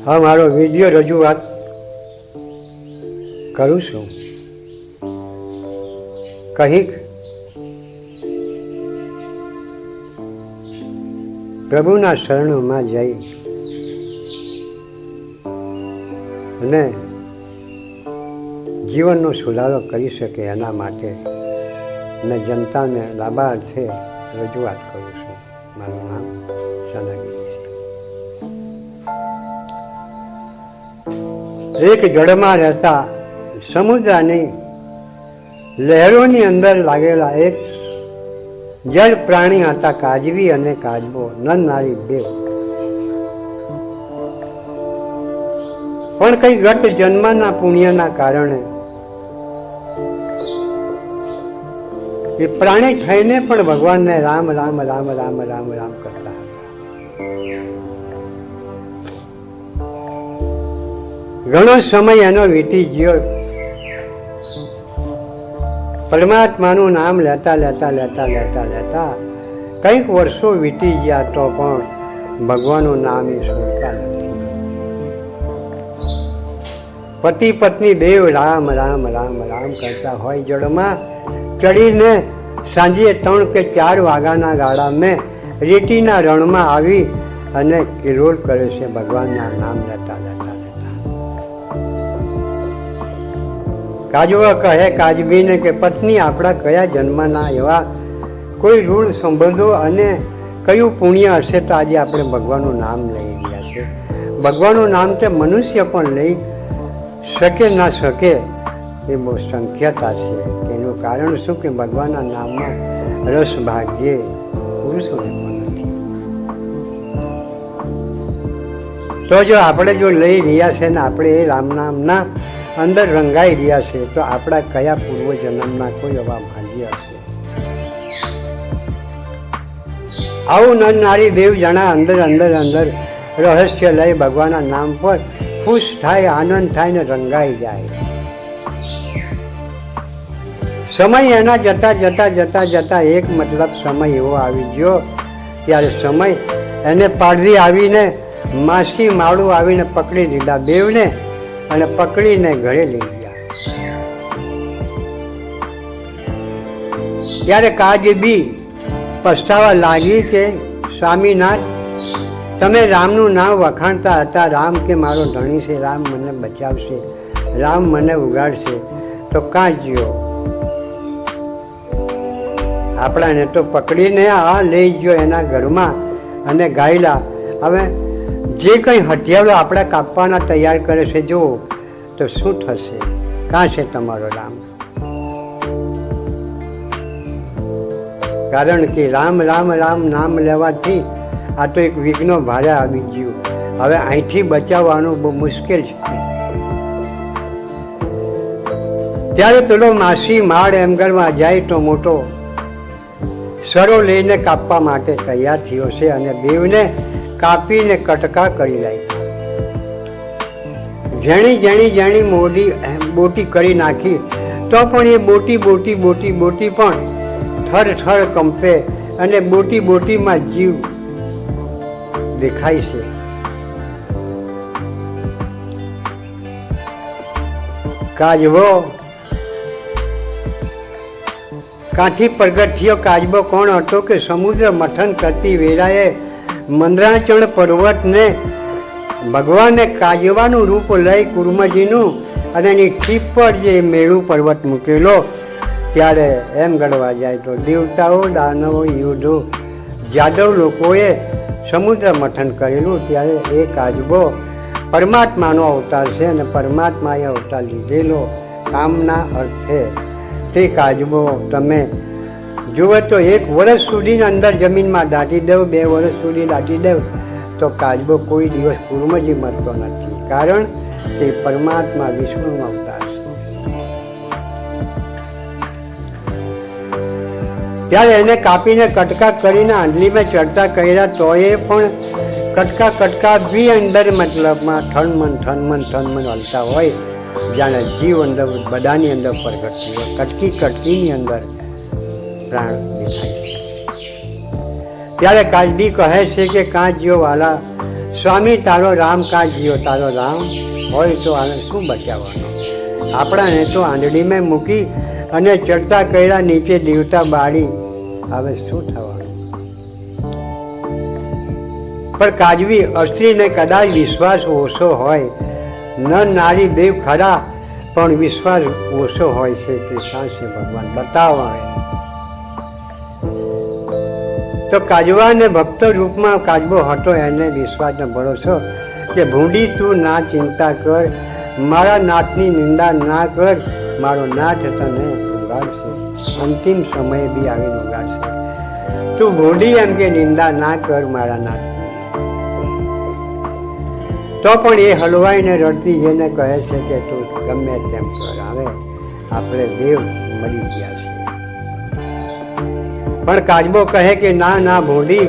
હા, મારો વિડીયો રજૂઆત કરું છું. કંઈક પ્રભુના શરણોમાં જઈ અને જીવનનો સુધારો કરી શકે એના માટે મેં જનતાને લાભાર્થે રજૂઆત કરું છું. મારું નામ સનાગીરી છે. એક જળમાં રહેતા સમુદ્રની લહેરોની અંદર લાગેલા એક જળ પ્રાણી હતા, કાજવી અને કાજબો, નર નારી બે. પણ કઈ ગત જન્મના પુણ્યના કારણે એ પ્રાણી થઈને પણ ભગવાનને રામ રામ રામ રામ રામ રામ કરતા હતા. ઘણો સમય એનો વીતી ગયો. પરમાત્માનું નામ લેતા લેતા લેતા લેતા લેતા કંઈક વર્ષો વીતી ગયા તો પણ ભગવાનનું નામ એ છોડતા નથી. પતિ પત્ની દેવ રામ રામ રામ રામ કરતા હોય. જળમાં ચડીને સાંજે 3 કે 4 વાગ્યાના ગાળા મેં રેતીના રણમાં આવી અને કિરોલ કરે છે ભગવાનના નામ લેતા લેતા લેતા. કાજવા કહે કાજબીને કે પત્ની, આપણા કયા જન્મના એવા કોઈ ઋણ સંબંધો અને કયું પુણ્ય હશે તો આજે આપણે ભગવાનનું નામ લઈ રહ્યા છે. ભગવાનનું નામ તે મનુષ્ય પણ લઈ શકે ના શકે એ બહુ સંખ્યાતા છે. એનું કારણ શું કે ભગવાનના નામમાં રસ ભાગ્યે પુરુષોને પણ નથી. તો જો આપણે જો લઈ રહ્યા છે ને આપણે એ રામ નામના અંદર રંગાઈ રહ્યા છે તો આપણા કયા પૂર્વ જન્મના કોઈ એવા ભાગ્ય હશે. આવું નર નારી દેવ જણા અંદર અંદર અંદર રહસ્ય લઈ ભગવાનના નામ પર ખુશ થાય, આનંદ થાય ને રંગાઈ જાય. સમય એના જતા જતા જતા જતા એક મતલબ સમય એવો આવી ગયો ત્યારે સમય એને પાડવી આવીને માસી માળું આવીને પકડી લીધા બેવને અને પકડીને ઘરે લઈ ગયા. ત્યારે કાજબી પસ્તાવા લાગી કે સ્વામીનાથ, તમે રામનું નામ વખાણતા હતા, રામ કે મારો ધણી છે, રામ મને બચાવશે, રામ મને ઉગાડશે, તો કાં જ્યો? આપણાને તો પકડીને આ લઈ ગયો એના ઘરમાં અને ગાયલા. હવે જે કંઈ હથિયારો આપણા કાપવાના તૈયાર કરે છે જુઓ તો શું થશે? કાં છે તમારો રામ? કારણ કે રામ રામ રામ નામ લેવાથી આ તો એક વિઘ્ન ભારે આવી ગયું. હવે અહીંથી બચાવવાનું બહુ મુશ્કેલ છે. ત્યારે પેલો માસી માળ એમ કરવા જાય તો મોટો સરો લઈને કાપવા માટે તૈયાર થયો છે અને બેવને કાપીને કટકા કરી લાવી. જેણી જેણી જેણી બોટી કરી નાખી તો પણ એ બોટી બોટી બોટી બોટી પણ થર થર કંપે અને બોટી બોટીમાં જીવ દેખાય છે. કાજવો કાંઠી પ્રગટ થયો. કાજબો કોણ હતો કે સમુદ્ર મથન કરતી વેળાએ મંદરાચળ પર્વતને ભગવાને કાજવાનું રૂપ લઈ કુર્મજીનું અને એની ટીપ પર જે મેળું પર્વત મૂકેલો ત્યારે એમ ગણવા જાય તો દેવતાઓ, દાનવો, યુદ્ધો, જાદવ લોકોએ સમુદ્ર મથન કરેલું. ત્યારે એ કાજબો પરમાત્માનો અવતાર છે અને પરમાત્માએ અવતાર લીધેલો કામના અર્થે. તે કાજબો તમે જુઓ તો 1 વર્ષ સુધીની અંદર જમીનમાં દાટી દઉં, 2 વર્ષ સુધી દાટી દઉં તો કાજબો કોઈ દિવસ કુર્મજી મરતો નથી. કારણ કે પરમાત્મા વિષ્ણુનો અવતાર છે. ત્યારે એને કાપીને કટકા કરીને આંધલીમાં ચડતા કર્યા તો એ પણ કટકા કટકા બી અંદર મતલબમાં થનમન હલતા હોય જાણે જીવ અંદર બધાની અંદર પ્રગટ થયો. કટકી કટકીની અંદર પ્રાણ દેખાય. ત્યારે કાજબી કહે છે કે કાં જ્યો વાલા સ્વામી તારો રામ કાં જીઓ, તારો રામ હોય તો આને શું બચાવવાનો? આપણાને તો આંધળીમાં મૂકી અને ચડતા કર્યા નીચે દીવતા બાળી, હવે શું થવાનું? પણ કાજવી અસ્ત્રીને કદાચ વિશ્વાસ ઓછો હોય, ન નારી દેવ ખરા પણ વિશ્વાસ ઓછો હોય છે કે સાંસે ભગવાન બતાવવા. તો કાજવાને ભક્ત રૂપમાં કાજબો હતો, એને વિશ્વાસનો ભરોસો કે ભૂંડી તું ના ચિંતા કર, મારા નાથની નિંદા ના કર, મારો નાથ તને ઉગાડશે, અંતિમ સમયે બી આવીને ઉગાડશે. તું ભૂંડી એમ કે નિંદા ના કર મારા નાથ. તો પણ એ હલવાઈને રડતી જેને કહે છે કે તું ગમે તેમ કર, હવે આપણે દેવ મળી ગયા છે. પણ કાજબો કહે કે ના ના ભૂંડી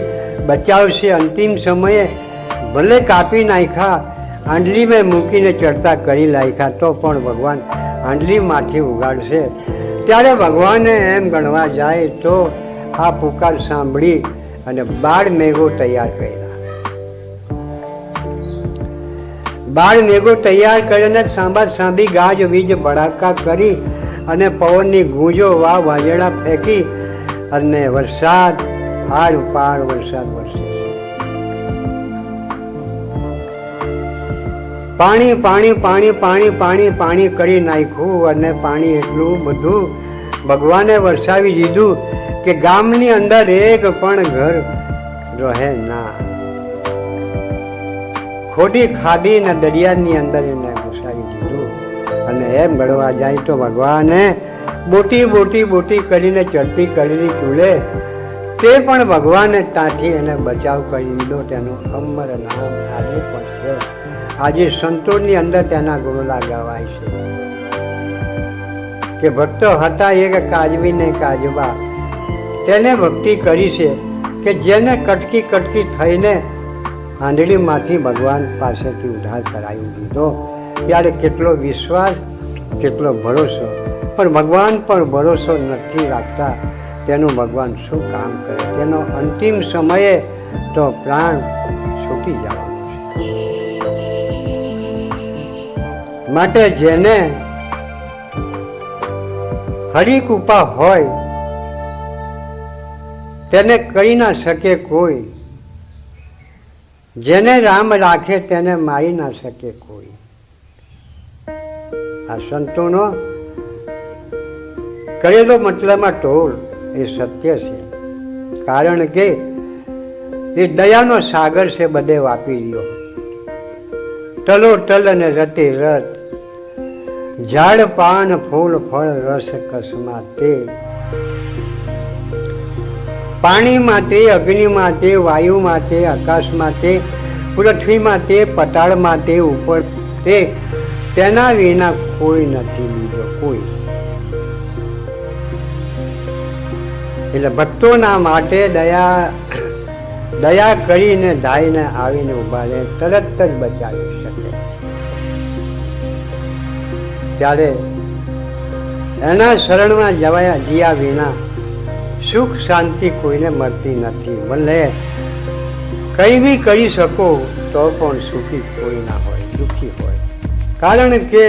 બચાવશે અંતિમ સમયે, ભલે કાપી નાખ્યા, આંડલીમાં મૂકીને ચડતા કરી નાખ્યા, તો પણ ભગવાન આંડલીમાંથી ઉગાડશે. ત્યારે ભગવાને એમ ગણવા જાય તો આ પુકાર સાંભળી અને બાળ મેઘો તૈયાર કર્યા. બાળ મેઘો તૈયાર કરીને સાંભા સાંભી ગાજ વીજ ભડાકા કરી અને પવનની ગૂંજો વાજેડા ફેંકી અને વરસાદ આર પાર વરસાદ વરસે. પાણી પાણી પાણી પાણી પાણી પાણી કરી નાખ્યું અને પાણી એટલું બધું ભગવાને વરસાવી દીધું કે ગામની અંદર એક પણ ઘર રહે ના. ખોટી ખાધી ને દરિયાની અંદર એને ઘુસાવી દીધું. અને એમ ગણવા જાય તો ભગવાને બોટી બોટી બોટી કરીને ચડતી કરેલી ચૂલે, તે પણ ભગવાને ત્યાંથી એને બચાવ કરી દીધો. તેનું અમર નામ આજે પણ છે. આજે સંતોની અંદર તેના ગુણલા ગવાય છે કે ભક્તો હતા એક કાજવી ને કાજવા, તેને ભક્તિ કરી છે કે જેને કટકી કટકી થઈને આંધળીમાંથી ભગવાન પાસેથી ઉદ્ધાર કરાવી દીધો. ત્યારે કેટલો વિશ્વાસ, કેટલો ભરોસો. પણ ભગવાન પર ભરોસો નથી રાખતા, તેનું ભગવાન શું કામ કરે? તેનો અંતિમ સમયે તો પ્રાણ છૂટી જવાનો છે. માટે જેને હરિકૃપા હોય તેને કરી ના શકે કોઈ, જેને રામ રાખે તેને મારી ના શકે કોઈ. આ સંતોનો કરેલો મતલબમાં ટોળ એ સત્ય છે. કારણ કે એ દયાનો સાગર છે, બધે વાપી રહ્યો. તલો તલ અને રતે રત, ઝાડ પાન ફૂલ ફળ રસ કસમાં તે. પાણીમાં તે, અગ્નિમાં તે, વાયુમાં તે, આકાશમાં તે, પૃથ્વીમાં તે, પતાળમાં તે, ઉપર તે, તેના વિના કોઈ નથી બીજો કોઈ. એટલે ભક્તોના માટે દયા કરીને ધાઈને આવીને ઉભા રહે, તરત જ બચાવી શકે. ત્યારે એના શરણમાં જીયા વિના સુખ શાંતિ કોઈને મળતી નથી. ભલે કઈ બી કરી શકો તો પણ સુખી કોઈ ના હોય, દુઃખી હોય. કારણ કે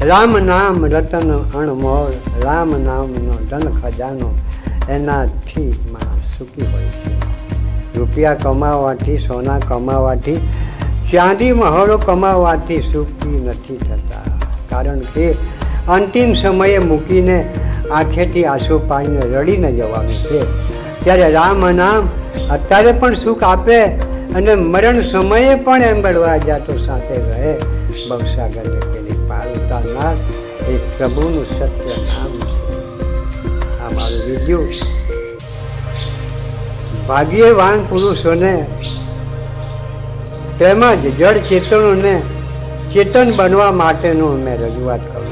રામ નામ રતન અણમોલ, રામ નામનો ધન ખજાનો, એનાથી માણસ સુખી હોય છે. રૂપિયા કમાવાથી, સોના કમાવાથી, ચાંદી મહોરો કમાવાથી સુખી નથી થતા. કારણ કે અંતિમ સમયે મૂકીને આંખેથી આંસુ પાડીને રડીને જવાનું છે. ત્યારે રામ નામ અત્યારે પણ સુખ આપે અને મરણ સમયે પણ એમ બળવા જાતો સાથે રહે. ભવસાગર પેલી પાર ઉતારનાર એ પ્રભુનું સત્ય નામ છે. આ મારું બીજું ભાગ્યવાન પુરુષોને તેમજ જળ ચેતનોને ચેતન બનવા માટેનું મેં રજૂઆત કરું.